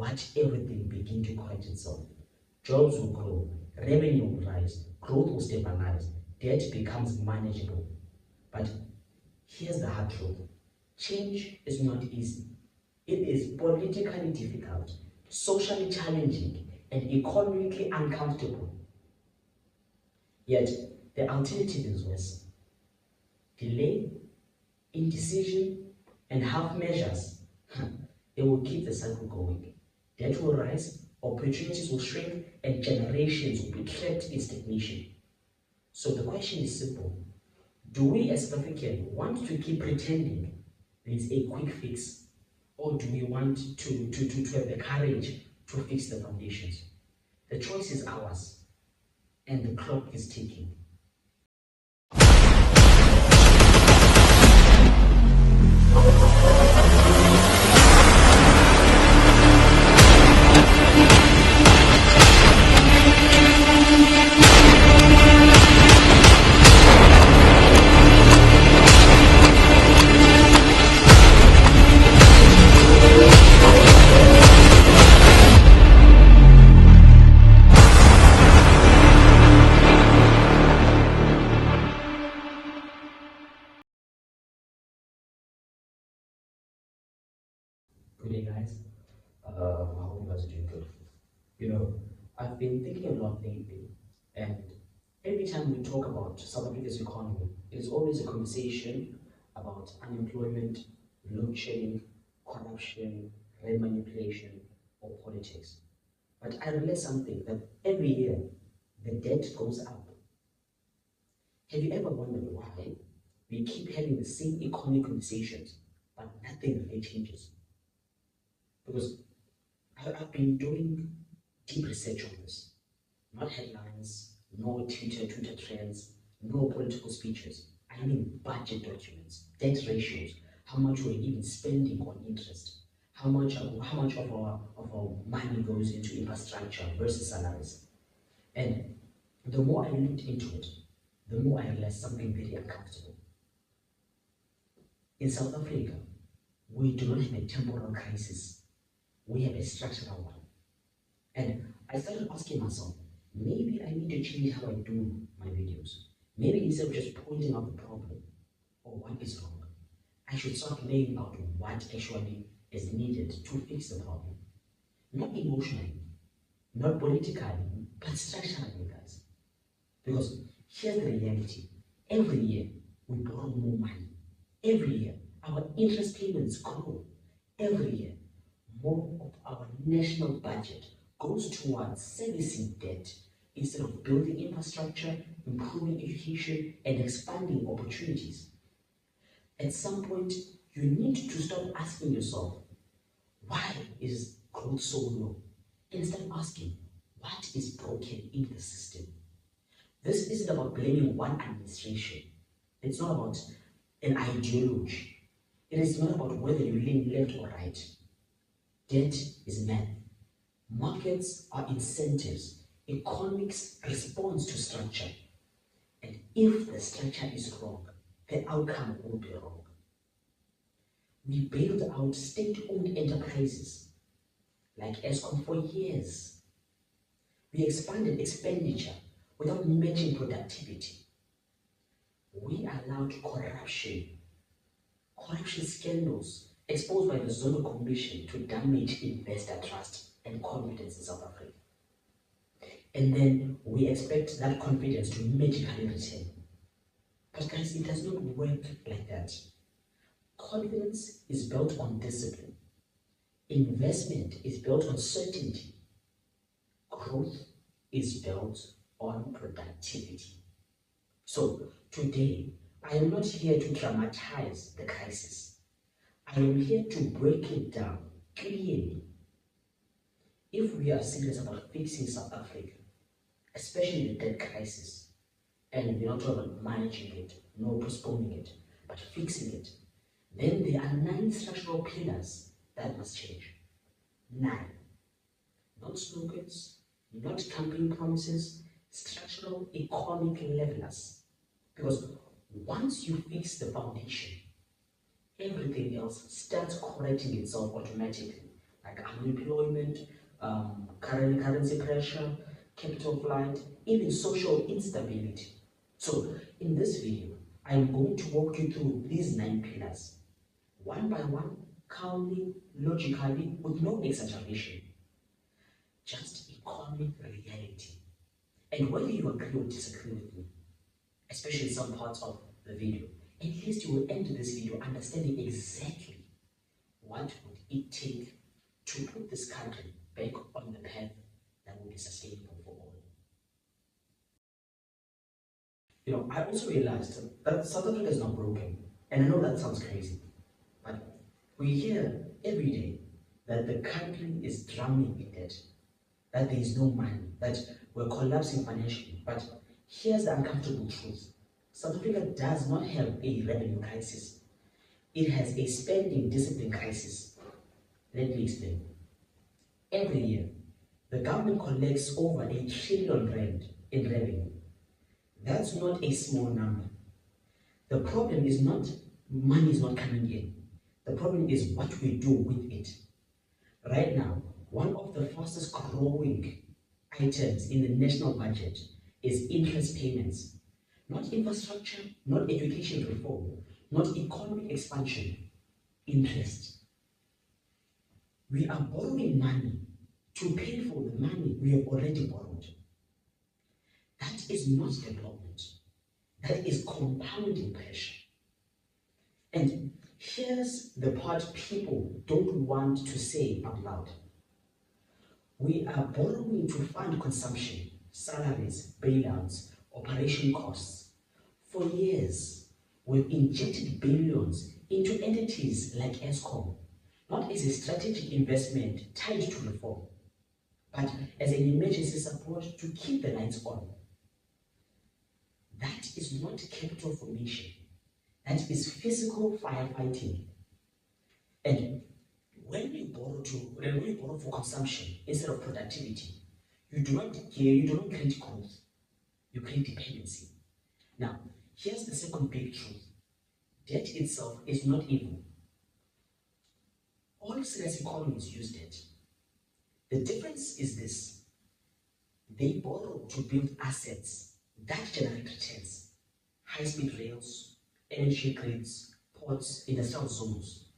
watch everything begin to correct itself. Jobs will grow, revenue will rise, growth will stabilize, debt becomes manageable. But here's the hard truth. Change is not easy. It is politically difficult, socially challenging, and economically uncomfortable. Yet, the alternative is worse. Delay, indecision, and half measures, they will keep the cycle going. Debt will rise, opportunities will shrink, and generations will be trapped in stagnation. So the question is simple. Do we as South Africans want to keep pretending there's a quick fix? Or do we want to have the courage to fix the foundations? The choice is ours, and the clock is ticking. Good day, guys. I hope you guys are doing good. I've been thinking a lot lately, and every time we talk about South Africa's economy, it is always a conversation about unemployment, load shedding, corruption, rent manipulation, or politics. But I realized something that every year the debt goes up. Have you ever wondered why we keep having the same economic conversations, but nothing really changes? Because I've been doing deep research on this. Not headlines, no Twitter trends, no political speeches. I mean budget documents, debt ratios, how much we're even spending on interest, how much of our money goes into infrastructure versus salaries. And the more I looked into it, the more I realized something very uncomfortable. In South Africa, we do not have a temporal crisis. We have a structural one. And I started asking myself, maybe I need to change how I do my videos. Maybe instead of just pointing out the problem or what is wrong, I should start laying out what actually is needed to fix the problem. Not emotionally, not politically, but structurally, guys. Because here's the reality. Every year, we borrow more money. Every year, our interest payments grow. Every year, more of our national budget goes towards servicing debt instead of building infrastructure, improving education, and expanding opportunities. At some point, you need to stop asking yourself, why is growth so low? And start asking, what is broken in the system? This isn't about blaming one administration. It's not about an ideology. It is not about whether you lean left or right. Debt is math. Markets are incentives. Economics responds to structure. And if the structure is wrong, the outcome will be wrong. We bailed out state-owned enterprises like Eskom for years. We expanded expenditure without matching productivity. We allowed corruption scandals exposed by the Zondo Commission to damage investor trust and confidence in South Africa. And then we expect that confidence to magically return. But guys, it does not work like that. Confidence is built on discipline. Investment is built on certainty. Growth is built on productivity. So today, I am not here to dramatize the crisis. I am here to break it down clearly. If we are serious about fixing South Africa, especially the debt crisis, and we're not talking about managing it, no postponing it, but fixing it, then there are 9 structural pillars that must change. 9. Not slogans, not campaign promises, structural economic levelers. Because once you fix the foundation, everything else starts correcting itself automatically, like like unemployment, currency pressure, capital flight, even social instability. So in this video, I'm going to walk you through these 9 pillars, one by one, calmly, logically, with no exaggeration, just economic reality. And whether you agree or disagree with me, especially some parts of the video, at least you will end this video understanding exactly what would it take to put this country back on the path that will be sustainable for all. I also realized that South Africa is not broken, and I know that sounds crazy, but we hear every day that the country is drowning in debt, that there is no money, that we're collapsing financially. But here's the uncomfortable truth. South Africa does not have a revenue crisis. It has a spending discipline crisis. Let me explain. Every year, the government collects over R1 trillion in revenue. That's not a small number. The problem is not money is not coming in. The problem is what we do with it. Right now, one of the fastest growing items in the national budget is interest payments. Not infrastructure, not education reform, not economic expansion, interest. We are borrowing money to pay for the money we have already borrowed. That is not development. That is compounding pressure. And here's the part people don't want to say out loud. We are borrowing to fund consumption, salaries, bailouts, operation costs. For years, we've injected billions into entities like ESCOM, not as a strategic investment tied to reform, but as an emergency support to keep the lights on. That is not capital formation. That is physical firefighting. And when you borrow for consumption instead of productivity, you do not create growth, you create dependency. Now, here's the second big truth. Debt itself is not evil. All serious economies use debt. The difference is this. They borrow to build assets that generate returns. High-speed rails, energy grids, ports, industrial zones.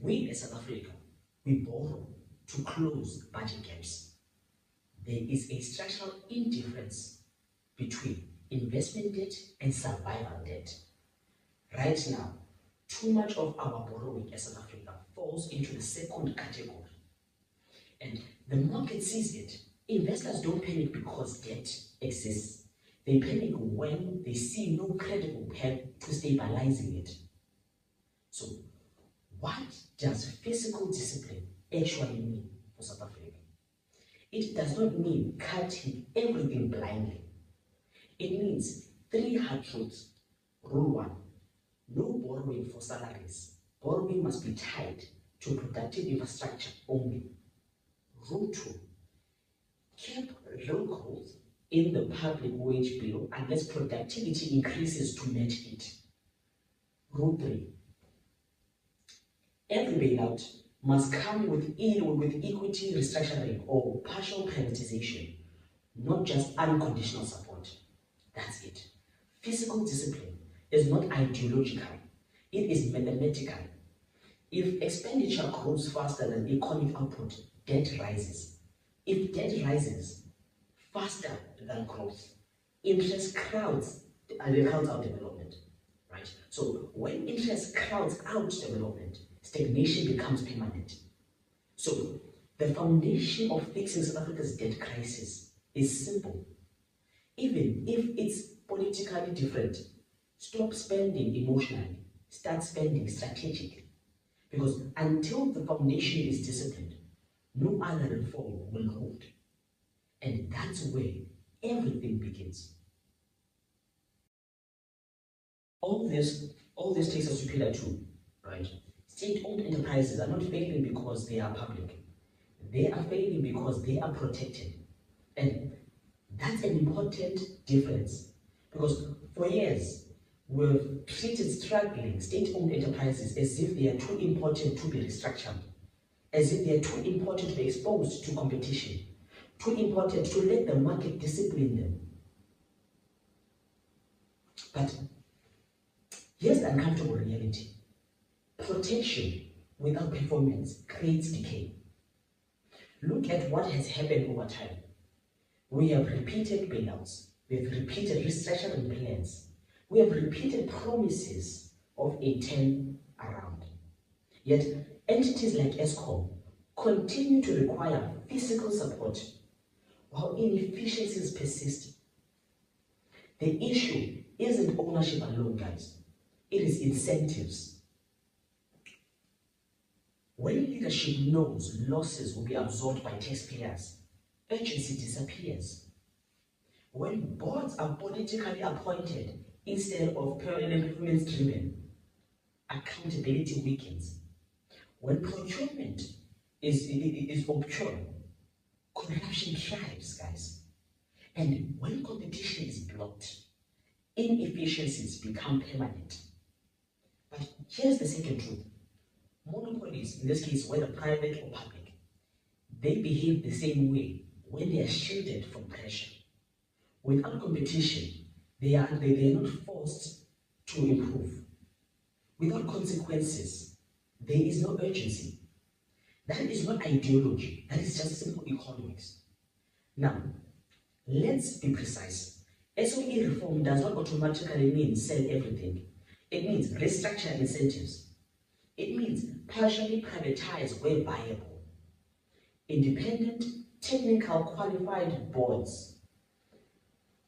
We as South Africa, we borrow to close budget gaps. There is a structural indifference between investment debt and survival debt. Right now, too much of our borrowing as South Africa falls into the second category. And the market sees it. Investors don't panic because debt exists. They panic when they see no credible path to stabilizing it. So, what does fiscal discipline actually mean for South Africa? It does not mean cutting everything blindly. It means 3 hard truths. Rule 1, no borrowing for salaries. Borrowing must be tied to productive infrastructure only. Rule 2, keep real growth in the public wage bill unless productivity increases to match it. Rule 3, every bailout must come with equity restructuring or partial privatization, not just unconditional support. That's it. Fiscal discipline is not ideological, it is mathematical. If expenditure grows faster than economic output, debt rises. If debt rises faster than growth, interest crowds out development. Right? So when interest crowds out development, stagnation becomes permanent. So the foundation of fixing South Africa's debt crisis is simple. Even if it's politically different, stop spending emotionally, start spending strategically. Because until the foundation is disciplined, no other reform will hold. And that's where everything begins. All this takes us to pillar 2, right? State-owned enterprises are not failing because they are public. They are failing because they are protected. And that's an important difference. Because for years, we've treated struggling state-owned enterprises as if they are too important to be restructured. as if they are too important to be exposed to competition, too important to let the market discipline them. But here's the uncomfortable reality. Protection without performance creates decay. Look at what has happened over time. We have repeated bailouts. We have repeated restructuring plans. We have repeated promises of a turnaround. Yet, entities like ESCOM continue to require physical support while inefficiencies persist. The issue isn't ownership alone, guys. It is incentives. When leadership knows losses will be absorbed by taxpayers, urgency disappears. When boards are politically appointed instead of performance-driven, accountability weakens. When procurement is obscure, corruption thrives, guys. And when competition is blocked, inefficiencies become permanent. But here's the second truth. Monopolies, in this case, whether private or public, they behave the same way when they are shielded from pressure. Without competition, they are not forced to improve. Without consequences, there is no urgency. That is not ideology, that is just simple economics. Now, let's be precise. SOE reform does not automatically mean sell everything. It means restructure incentives. It means partially privatize where viable. Independent, technical, qualified boards.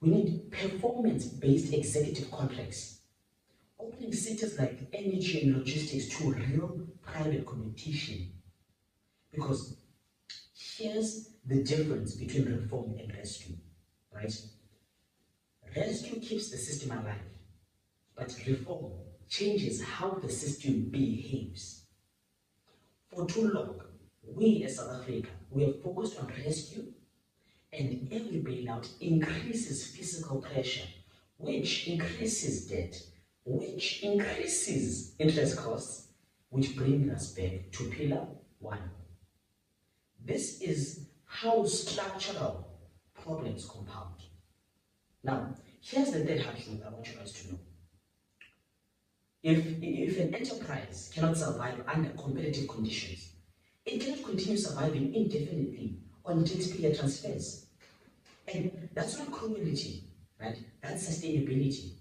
We need performance-based executive contracts. Opening sectors like energy and logistics to real private competition. Because here's the difference between reform and rescue, right? Rescue keeps the system alive, but reform changes how the system behaves. For too long, we as South Africa, we have focused on rescue, and every bailout increases physical pressure, which increases debt, which increases interest costs, which brings us back to pillar one. This is how structural problems compound. Now, here's the third hard truth I want you guys to know. If an enterprise cannot survive under competitive conditions, it cannot continue surviving indefinitely on taxpayer transfers. And that's not cruelty, right? That's sustainability.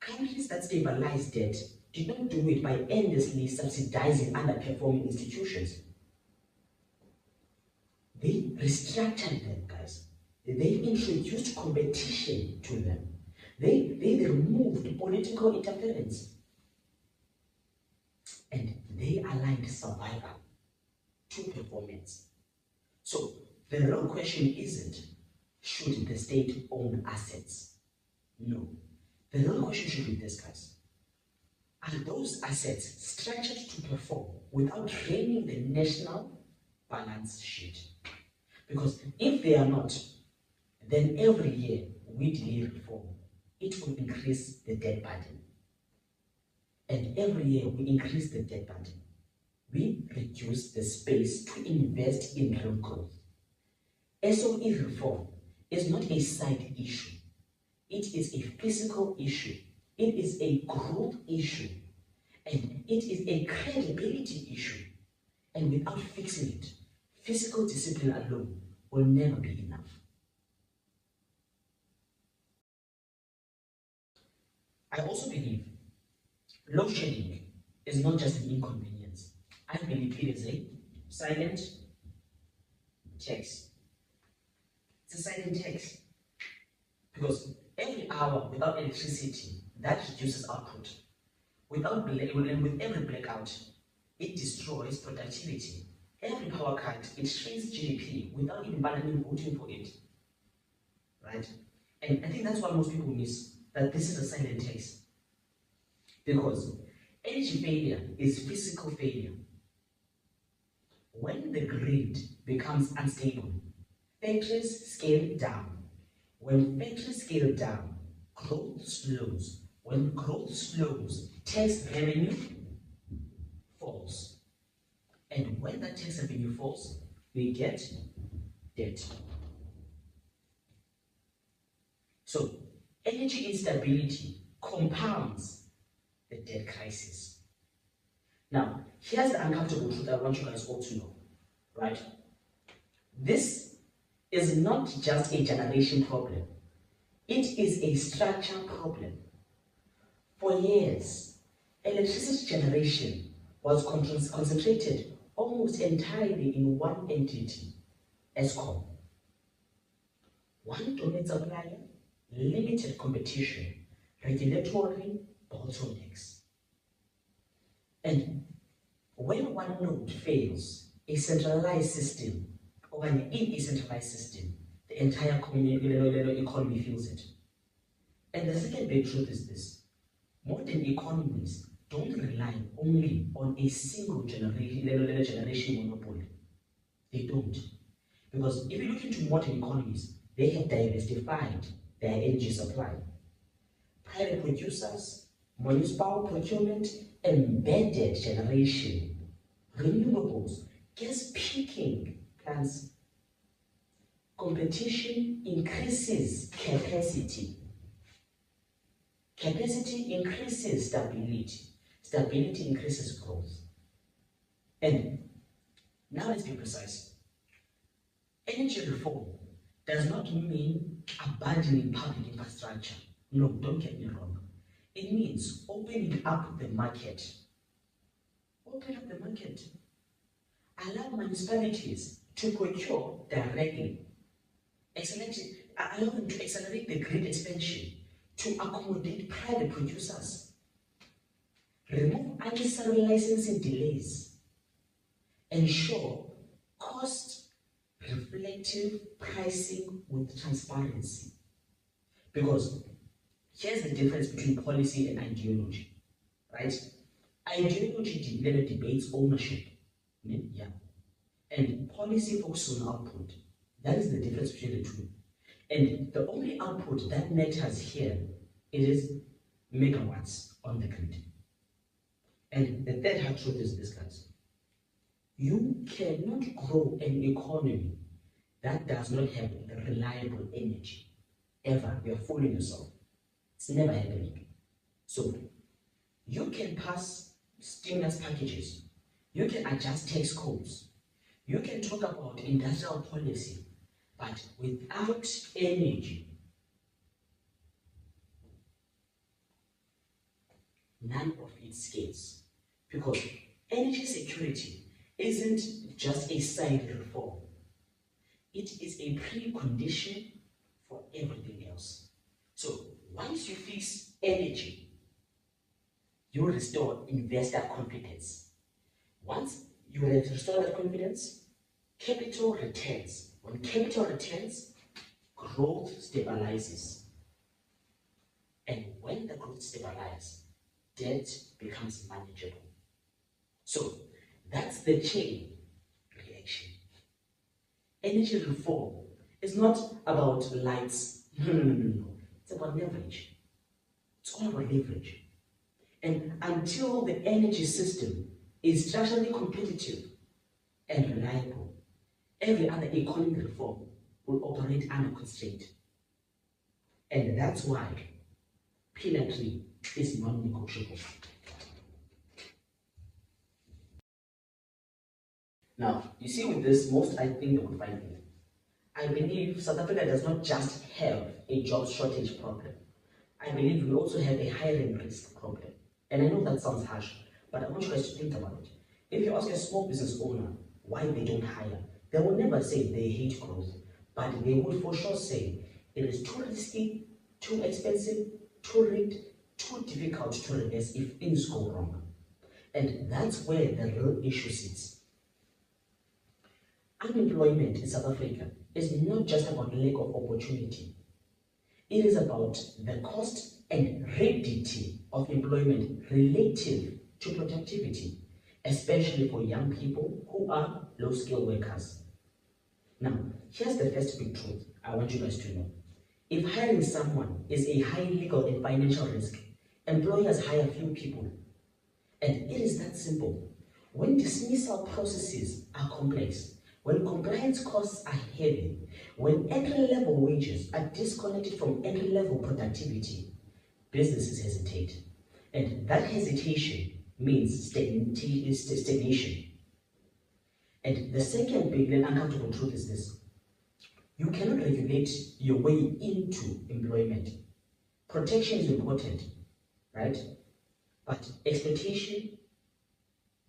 Countries that stabilize debt did not do it by endlessly subsidizing underperforming institutions. They restructured them, guys. They introduced competition to them. They removed political interference. And they aligned survival to performance. So the real question isn't, should the state own assets? No. The real question should be this, guys. Are those assets structured to perform without draining the national balance sheet? Because if they are not, then every year we delay reform, it will increase the debt burden. And every year we increase the debt burden, we reduce the space to invest in real growth. SOE reform is not a side issue. It is a physical issue. It is a growth issue. And it is a credibility issue. And without fixing it, physical discipline alone will never be enough. I also believe load shedding is not just an inconvenience. I believe it is a silent tax. It's a silent tax. Because every hour without electricity, that reduces output. With every blackout, it destroys productivity. Every power cut, it shrinks GDP without even Parliament voting for it. Right? And I think that's what most people miss, that this is a silent tax. Because energy failure is physical failure. When the grid becomes unstable, factories scale down. When factories scale down, growth slows. When growth slows, tax revenue falls. And when that tax revenue falls, we get debt. So energy instability compounds the debt crisis. Now, here's the uncomfortable truth I want you guys all to know, right? This is not just a generation problem. It is a structural problem. For years, electricity generation was concentrated almost entirely in one entity, ESCOM. One dominant supplier, limited competition, regulatory bottlenecks. And when one node fails, a centralized system or an decentralized system, the entire economy feels it. And the second big truth is this: modern economies don't rely only on a single generation monopoly. They don't. Because if you look into modern economies, they have diversified their energy supply. Private producers, municipal procurement, embedded generation, renewables, gas peaking plants. Competition increases capacity. Capacity increases stability. Stability increases growth. And now let's be precise. Energy reform does not mean abandoning public infrastructure. No, don't get me wrong. It means opening up the market. Open up the market. Allow municipalities to procure directly. Allow them to accelerate the grid expansion to accommodate private producers. Remove unnecessary licensing delays. Ensure cost-reflective pricing with transparency. Because here's the difference between policy and ideology, right? Ideology debates ownership, yeah, and policy focuses on output. That is the difference between the two. And the only output that matters here is megawatts on the grid. And the third hard truth is this, guys. You cannot grow an economy that does not have reliable energy. Ever. You're fooling yourself. It's never happening. So, you can pass stimulus packages. You can adjust tax codes. You can talk about industrial policy. But without energy, none of it scales. Because energy security isn't just a side reform. It is a precondition for everything else. So once you fix energy, you restore investor confidence. Once you restore that confidence, capital returns. When capital returns, growth stabilizes. And when the growth stabilizes, debt becomes manageable. So that's the chain reaction. Energy reform is not about lights. No. It's about leverage. It's all about leverage. And until the energy system is structurally competitive and reliable, every other economic reform will operate under constraint. And that's why Pillar 3 is non-negotiable. Now, you see with this, most I think they would find it. I believe South Africa does not just have a job shortage problem. I believe we also have a hiring risk problem. And I know that sounds harsh, but I want you guys to think about it. If you ask a small business owner why they don't hire, they will never say they hate growth, but they would for sure say it is too risky, too expensive, too rigged, too difficult to reverse if things go wrong. And that's where the real issue sits. Unemployment in South Africa is not just about lack of opportunity. It is about the cost and rapidity of employment relative to productivity, especially for young people who are low-skilled workers. Now, here's the first big truth I want you guys to know. If hiring someone is a high legal and financial risk, employers hire few people. And it is that simple. when dismissal processes are complex, when compliance costs are heavy, when entry-level wages are disconnected from entry-level productivity, businesses hesitate. And that hesitation means stagnation. And the second big and uncomfortable truth is this: you cannot regulate your way into employment. Protection is important, right? But exploitation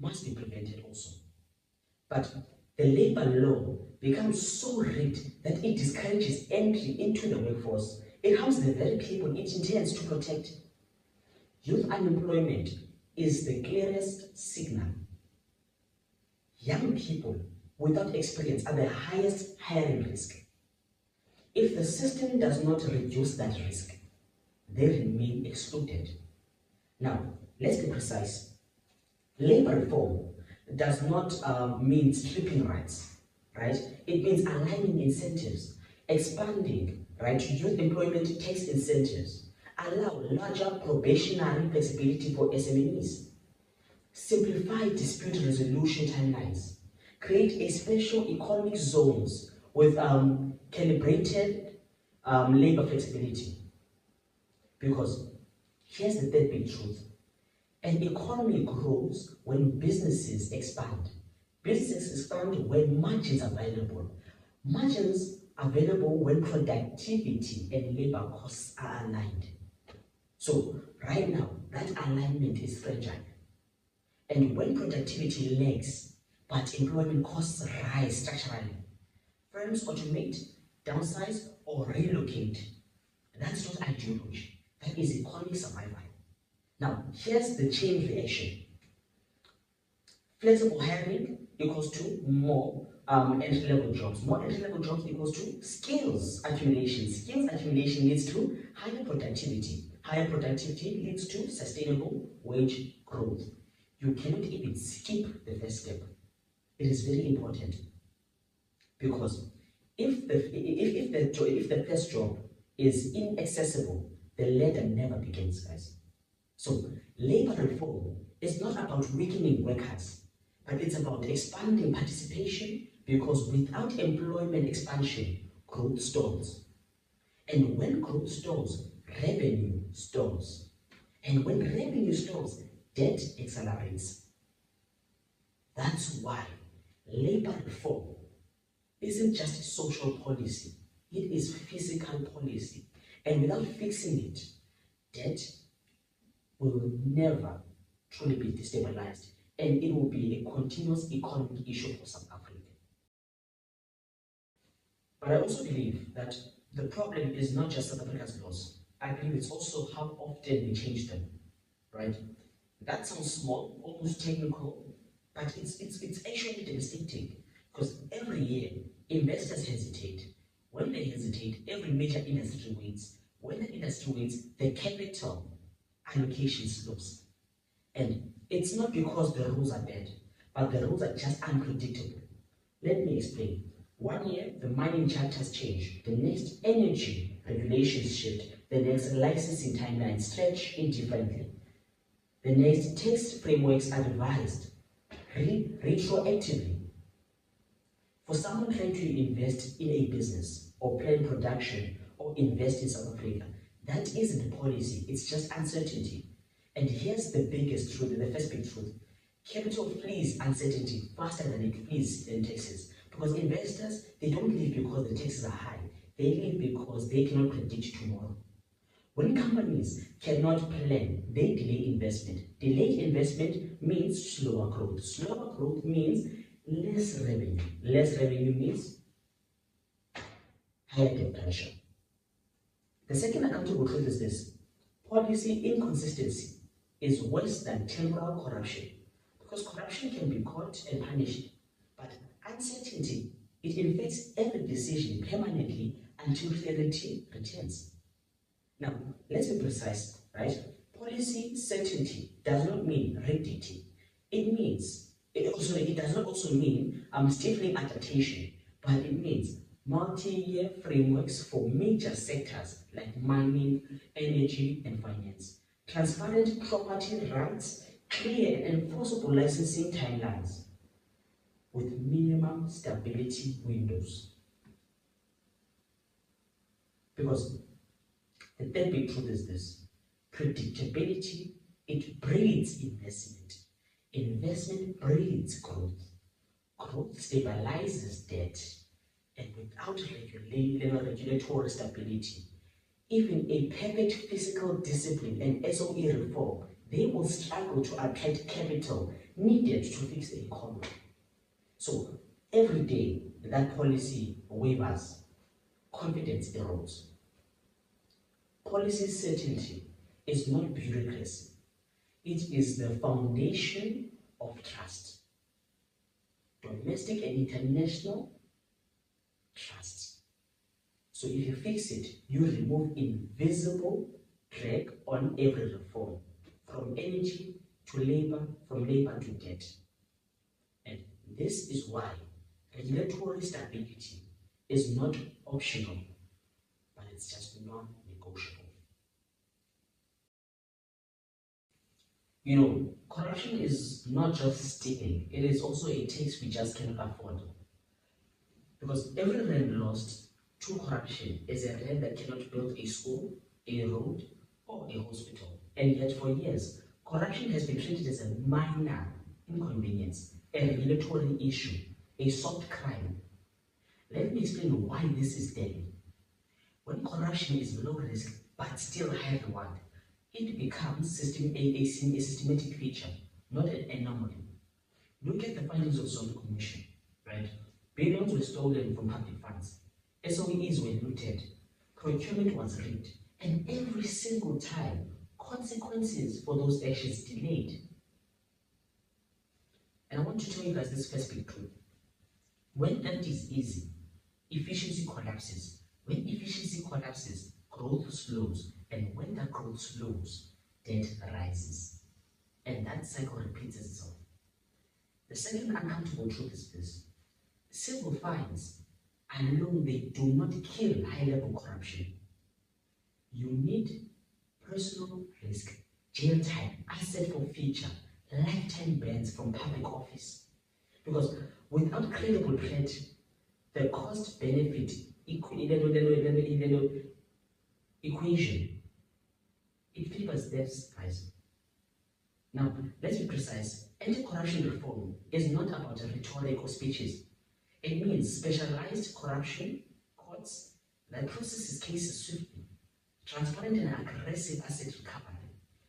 must be prevented also. But the labor law becomes so rigged that it discourages entry into the workforce. It harms the very people it intends to protect. Youth unemployment is the clearest signal. Young people without experience are the highest hiring risk. If the system does not reduce that risk, they remain excluded. Now, let's be precise. Labor reform does not mean stripping rights, right? It means aligning incentives, expanding, right, youth employment tax incentives, allow larger probationary flexibility for SMEs, simplify dispute resolution timelines, create a special economic zones with calibrated labor flexibility. Because here's the third big truth: an economy grows when businesses expand. Businesses expand when margins are available. Margins available when productivity and labor costs are aligned. So right now, that alignment is fragile. And when productivity lags, but employment costs rise structurally, firms automate, downsize, or relocate. That's not ideology. That is economic survival. Now, here's the chain reaction. Flexible hiring equals to more entry-level jobs. More entry-level jobs equals to skills accumulation. Skills accumulation leads to higher productivity. Higher productivity leads to sustainable wage growth. You cannot even skip the first step. It is very important, because if the first job is inaccessible, the ladder never begins, guys. So labor reform is not about weakening workers, but it's about expanding participation, because without employment expansion, growth stalls. And when growth stalls, revenue stalls. And when revenue stalls, debt accelerates. That's why labor reform isn't just social policy, it is physical policy. And without fixing it, debt will never truly be destabilized, and it will be a continuous economic issue for South Africa. But I also believe that the problem is not just South Africa's laws. I believe it's also how often we change them, right? That sounds small, almost technical, but it's actually devastating, because every year investors hesitate. When they hesitate, every major industry waits. When the industry waits, the capital allocation slows. And it's not because the rules are bad, but the rules are just unpredictable. Let me explain. 1 year, the mining charters change. The next, energy regulations shift. The next, licensing timelines stretch indifferently. The next, tax frameworks are revised retroactively. For someone trying to invest in a business or plan production or invest in South Africa, that isn't policy, it's just uncertainty. And here's the biggest truth, the first big truth: capital flees uncertainty faster than it flees in taxes. Because investors, they don't leave because the taxes are high, they leave because they cannot predict tomorrow. When companies cannot plan, they delay investment. Delayed investment means slower growth. Slower growth means less revenue. Less revenue means higher debt pressure. The second accountable truth is this: policy inconsistency is worse than temporal corruption. Because corruption can be caught and punished, but uncertainty, it infects every decision permanently until clarity returns. Now, let's be precise, right? Policy certainty does not mean rigidity. It does not also mean stifling adaptation, but it means multi-year frameworks for major sectors like mining, energy, and finance. Transparent property rights, clear and enforceable licensing timelines with minimum stability windows. Because the third big truth is this: predictability, it breeds investment. Investment breeds growth. Growth stabilizes debt. And without regulatory stability, even a perfect fiscal discipline and SOE reform, they will struggle to attract capital needed to fix the economy. So every day that policy wavers, confidence erodes. Policy certainty is not bureaucracy. It is the foundation of trust. Domestic and international trust. So if you fix it, you remove invisible drag on every reform, from energy to labor, from labor to debt. And this is why regulatory stability is not optional, but it's just non-negotiable. You know, corruption is not just stealing, it is also a tax we just cannot afford. Because every rand lost to corruption is a rand that cannot build a school, a road, or a hospital. And yet for years, corruption has been treated as a minor inconvenience, a regulatory issue, a soft crime. Let me explain why this is deadly. When corruption is low risk but still high reward, it becomes a systematic feature, not an anomaly. Look at the findings of the Zombie Commission, right? Billions were stolen from public funds, SOEs were looted, procurement was rigged, and every single time, consequences for those actions delayed. And I want to tell you guys this first big truth. When that is easy, efficiency collapses. When efficiency collapses, growth slows. And when that growth slows, debt rises. And that cycle repeats itself. The second uncomfortable truth is this: civil fines alone, they do not kill high-level corruption. You need personal risk, jail time, asset forfeiture, lifetime bans from public office. Because without credible threat, the cost-benefit equation, it favors thefts, guys. Now, let's be precise. Anti-corruption reform is not about rhetoric or speeches. It means specialized corruption courts that processes cases swiftly, transparent and aggressive asset recovery.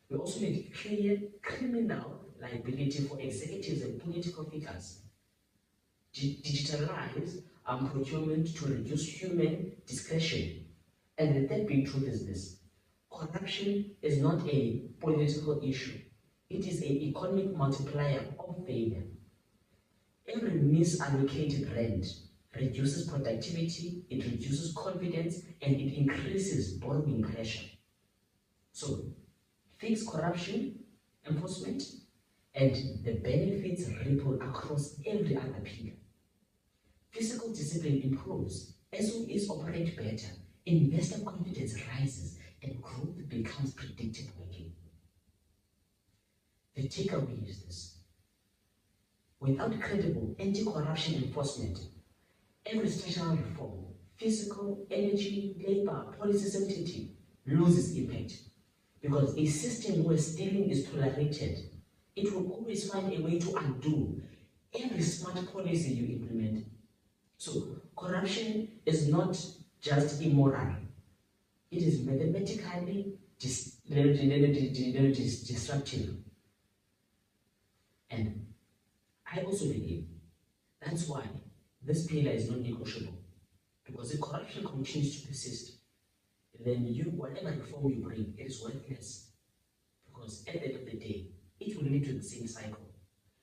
We also need clear criminal liability for executives and political figures. Digitalize procurement to reduce human discretion. And the third big truth is this: corruption is not a political issue. It is an economic multiplier of failure. Every misallocated rand reduces productivity, it reduces confidence, and it increases borrowing pressure. So, fix corruption enforcement, and the benefits ripple across every other pillar. Fiscal discipline improves, SOEs operate better, investor confidence rises, and growth becomes predictable again. The takeaway is this: without credible anti-corruption enforcement, every structural reform, physical, energy, labor, policy certainty, loses impact. Because a system where stealing is tolerated, it will always find a way to undo every smart policy you implement. So corruption is not just immoral, it is mathematically destructive. And I also believe that's why this pillar is not negotiable. Because if corruption continues to persist, then whatever reform you bring, it is worthless. Because at the end of the day, it will lead to the same cycle,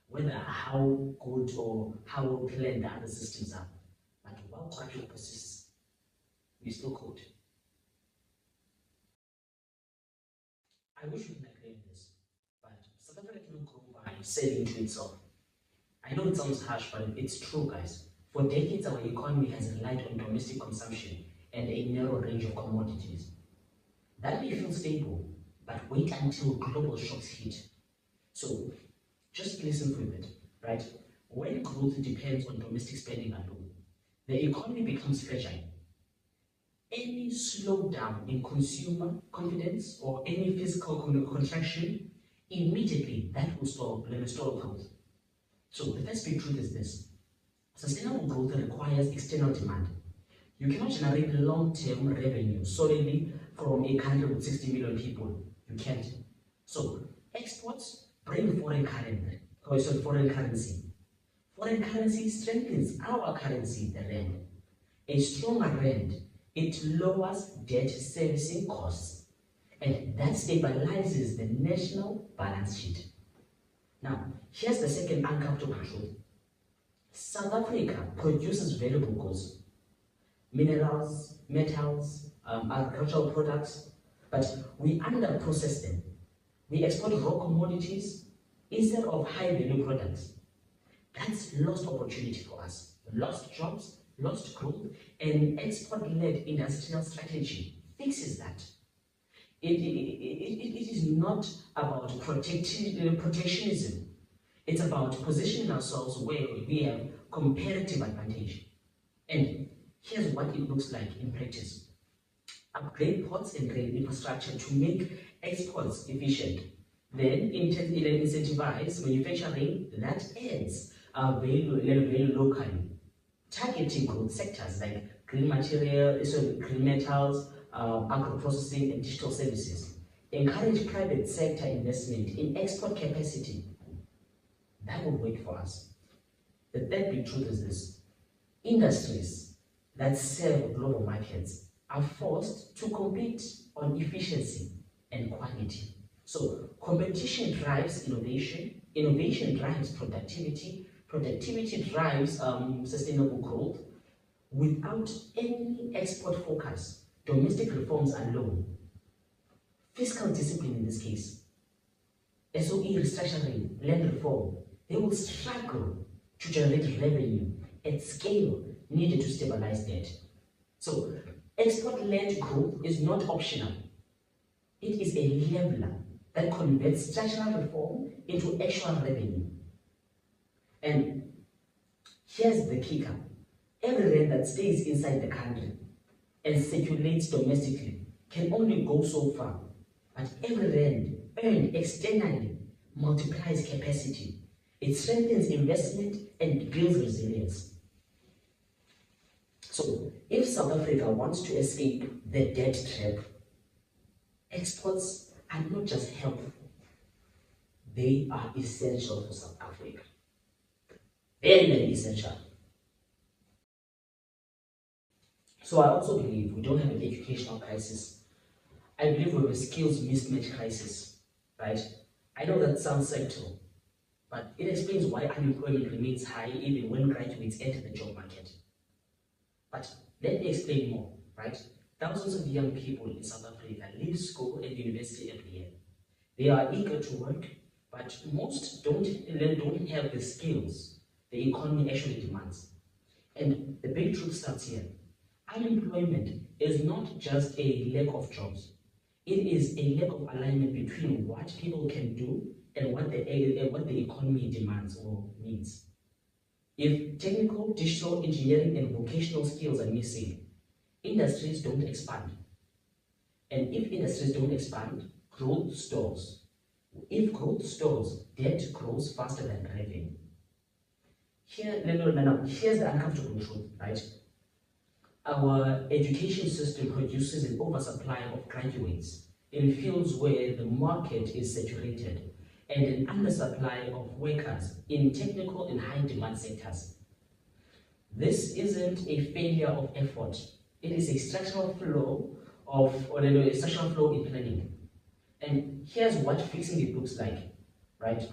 whether how good or how well planned the other systems are. But while corruption persists, we still code. I wish we can agree on this, but South Africa cannot grow by selling to itself. I know it sounds harsh, but it's true, guys. For decades, our economy has relied on domestic consumption and a narrow range of commodities. That may feel stable, but wait until global shocks hit. So just listen for a bit, right? When growth depends on domestic spending alone, the economy becomes fragile. Any slowdown in consumer confidence or any fiscal contraction, immediately that will stall growth. So the first big truth is this: sustainable growth requires external demand. You cannot generate long-term revenue solely from a country with 60 million people. You can't. So exports bring foreign currency. Foreign currency. Foreign currency strengthens our currency, the rand. A stronger rand, it lowers debt servicing costs, and that stabilizes the national balance sheet. Now, here's the second uncomfortable truth. South Africa produces valuable goods, minerals, metals, agricultural products, but we underprocess them. We export raw commodities instead of high-value products. That's lost opportunity for us, lost jobs, lost growth, and export-led industrial strategy fixes that. It is not about protectionism. It's about positioning ourselves where we have comparative advantage. And here's what it looks like in practice. Upgrade ports and rail infrastructure to make exports efficient. Then incentivize manufacturing that adds value locally. Targeting growth sectors like green metals, agro-processing, and digital services. Encourage private sector investment in export capacity. That would work for us. The third big truth is this: industries that serve global markets are forced to compete on efficiency and quality. So competition drives innovation, innovation drives productivity, productivity drives sustainable growth. Without any export focus, domestic reforms alone, fiscal discipline in this case, SOE restructuring, land reform, they will struggle to generate revenue at scale needed to stabilize debt. So export-led growth is not optional. It is a leveler that converts structural reform into actual revenue. And here's the kicker: every rand that stays inside the country and circulates domestically can only go so far, but every rand earned externally multiplies capacity. It strengthens investment and builds resilience. So, if South Africa wants to escape the debt trap, exports are not just helpful, they are essential for South Africa. Very, very essential. So I also believe we don't have an educational crisis. I believe we have a skills mismatch crisis, right? I know that sounds subtle, but it explains why unemployment remains high even when graduates enter the job market. But let me explain more, right? Thousands of young people in South Africa leave school and university every year. They are eager to work, but most don't have the skills the economy actually demands. And the big truth starts here. Unemployment is not just a lack of jobs. It is a lack of alignment between what people can do and what the economy demands or needs. If technical, digital, engineering, and vocational skills are missing, industries don't expand. And if industries don't expand, growth stalls. If growth stalls, debt grows faster than revenue. Here's the uncomfortable truth, right? Our education system produces an oversupply of graduates in fields where the market is saturated, and an undersupply of workers in technical and high-demand sectors. This isn't a failure of effort. It is a structural flaw in planning. And here's what fixing it looks like, right?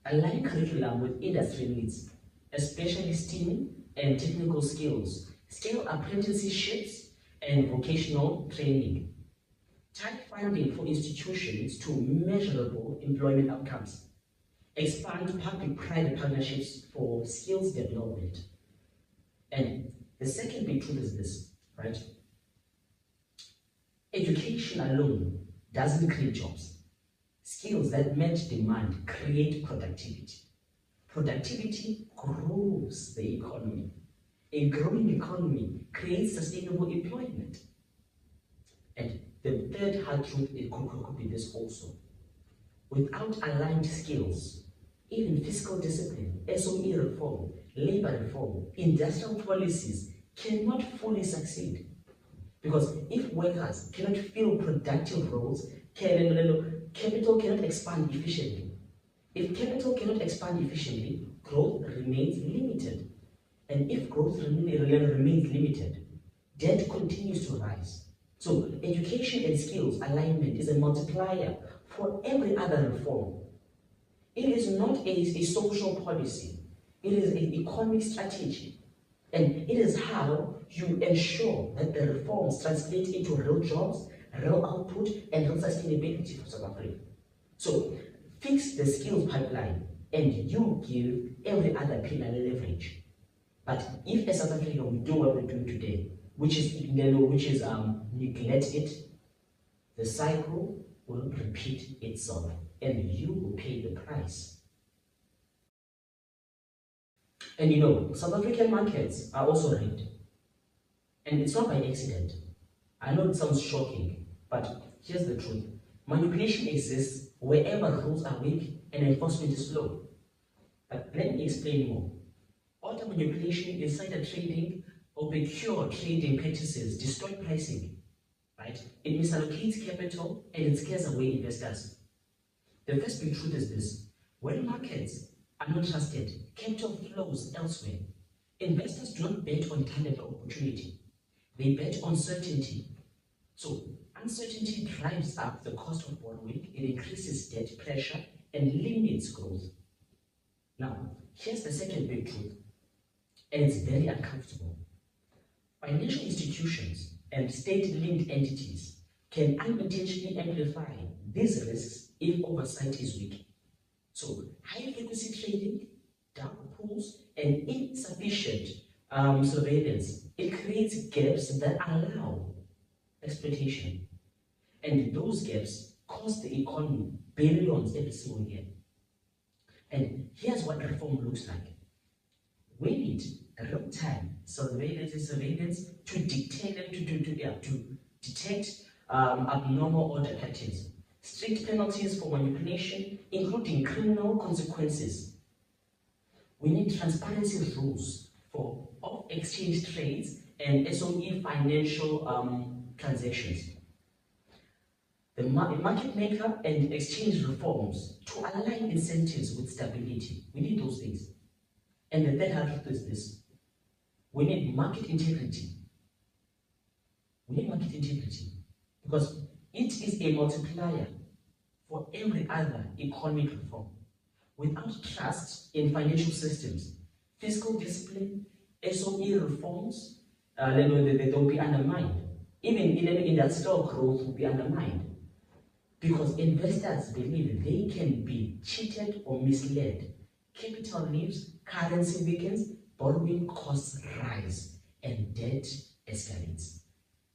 Align curriculum with industry needs, especially STEAM and technical skills. Scale apprenticeships and vocational training. Tie funding for institutions to measurable employment outcomes. Expand public-private partnerships for skills development. And the second big truth is this, right? Education alone doesn't create jobs. Skills that match demand create productivity. Productivity grows the economy. A growing economy creates sustainable employment. And the third hard truth could be this also. Without aligned skills, even fiscal discipline, SOE reform, labor reform, industrial policies cannot fully succeed. Because if workers cannot fill productive roles, capital cannot expand efficiently. If capital cannot expand efficiently, growth remains limited. And if growth remains limited, debt continues to rise. So education and skills alignment is a multiplier for every other reform. It is not a social policy. It is an economic strategy. And it is how you ensure that the reforms translate into real jobs, real output, and real sustainability for South Africa. So fix the skills pipeline and you give every other pillar leverage. But if as South Africa we do what we're doing today, which is neglect it, the cycle will repeat itself and you will pay the price. And you know, South African markets are also rigged. And it's not by accident. I know it sounds shocking, but here's the truth. Manipulation exists wherever rules are weak and enforcement is slow. But let me explain more. Order manipulation, insider trading, or pure trading practices destroy pricing, right? It misallocates capital and it scares away investors. The first big truth is this. When markets are not trusted, capital flows elsewhere. Investors do not bet on talent or opportunity. They bet on certainty. So uncertainty drives up the cost of borrowing, it increases debt pressure and limits growth. Now, here's the second big truth, and it's very uncomfortable. Financial institutions and state-linked entities can unintentionally amplify these risks if oversight is weak. So, high-frequency trading, dark pools, and insufficient surveillance, it creates gaps that allow exploitation. And those gaps cost the economy billions every single year. And here's what reform looks like. We need real-time surveillance to detect abnormal order patterns, strict penalties for manipulation, including criminal consequences. We need transparency rules for off-exchange trades and SOE financial transactions. The market maker and exchange reforms to align incentives with stability. We need those things. And the third half is this. We need market integrity. We need market integrity because it is a multiplier for every other economic reform. Without trust in financial systems, fiscal discipline, SOE reforms, they will be undermined. Even industrial growth will be undermined. Because investors believe they can be cheated or misled. Capital leaves, currency weakens, borrowing costs rise, and debt escalates.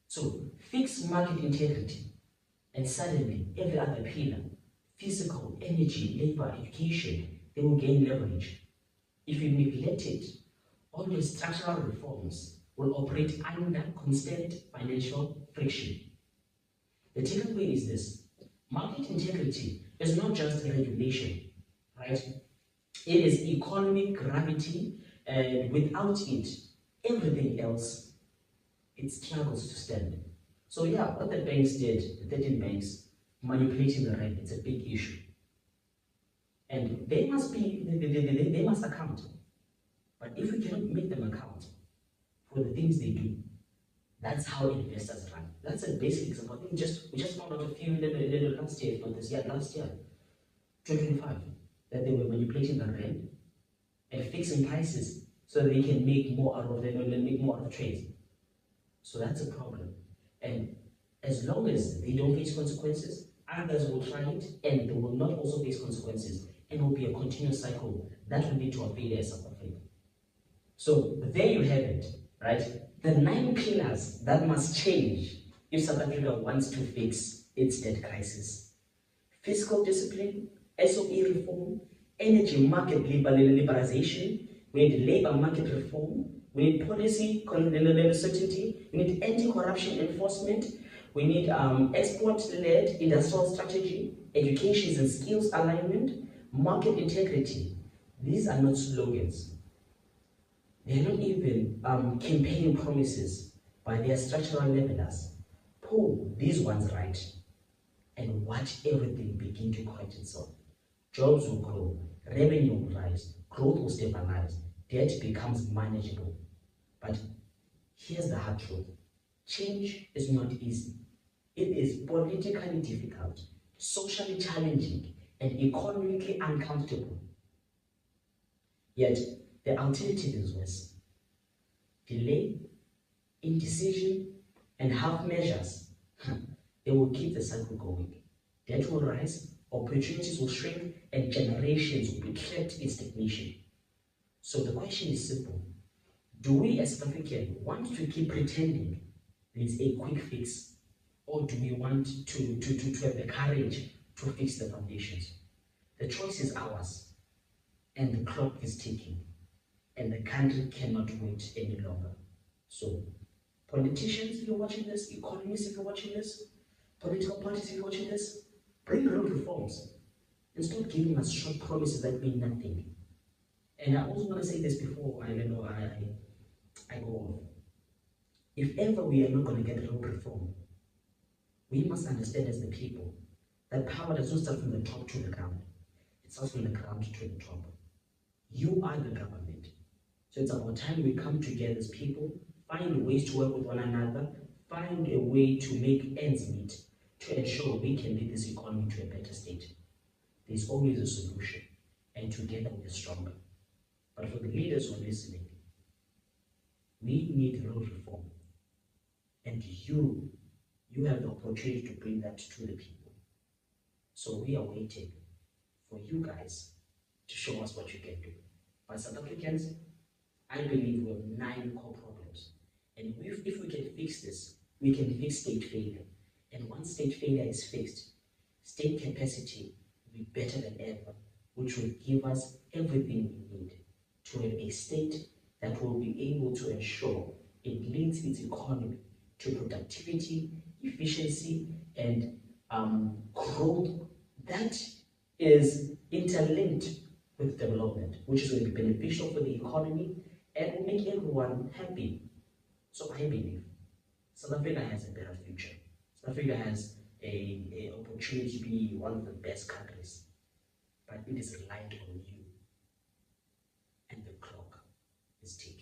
So fix market integrity, and suddenly every other pillar, physical, energy, labor, education, they will gain leverage. If you neglect it, all your structural reforms will operate under constant financial friction. The takeaway is this. Market integrity is not just regulation, right? It is economic gravity, and without it, everything else, it struggles to stand. So yeah, what the banks did, the 13 banks, manipulating the rand, it's a big issue. And they must account. But if we cannot make them account for the things they do, that's how investors run. That's a basic example. I think we just found out a few last year, if not this year, last year, 2025, that they were manipulating the rand and fixing prices so that they can make more out of make more out of trades. So that's a problem. And as long as they don't face consequences, others will try it and they will not also face consequences. And it will be a continuous cycle that will lead to a failure as South Africa. So there you have it, right? The 9 pillars that must change if South Africa wants to fix its debt crisis. fiscal discipline, SOE reform, energy market liberalization, we need labor market reform, we need policy certainty, we need anti-corruption enforcement, we need export-led industrial strategy, education and skills alignment, market integrity. These are not slogans. They are not even campaign promises, but they are structural levelers. Pull these ones right and watch everything begin to correct itself. Jobs will grow, revenue will rise, growth will stabilize, debt becomes manageable. But here's the hard truth. Change is not easy. It is politically difficult, socially challenging, and economically uncomfortable. Yet, the alternative is worse. Delay, indecision, and half measures, they will keep the cycle going. Debt will rise, opportunities will shrink, and generations will be trapped in stagnation. So the question is simple. Do we as South Africans want to keep pretending there's a quick fix, or do we want to have the courage to fix the foundations? The choice is ours, and the clock is ticking, and the country cannot wait any longer. So, politicians, if you're watching this, economists, if you're watching this, political parties, if you're watching this, bring real reforms and stop giving us short promises that mean nothing. And I also want to say this before I go on. If ever we are not going to get real reform, we must understand as the people that power does not start from the top to the ground. It starts from the ground to the top. You are the government. So it's about time we come together as people, find ways to work with one another, find a way to make ends meet, to ensure we can lead this economy to a better state. There's always a solution, and together we're stronger. But for the leaders who are listening, we need real reform. And you have the opportunity to bring that to the people. So we are waiting for you guys to show us what you can do. But South Africans, I believe we have 9 core problems. And if we can fix this, we can fix state failure. And once state failure is fixed, state capacity will be better than ever, which will give us everything we need to have a state that will be able to ensure it leads its economy to productivity, efficiency, and growth that is interlinked with development, which is going to be beneficial for the economy and will make everyone happy. So I believe South Africa has a better future. South Africa has an opportunity to be one of the best countries, but it is reliant on you, and the clock is ticking.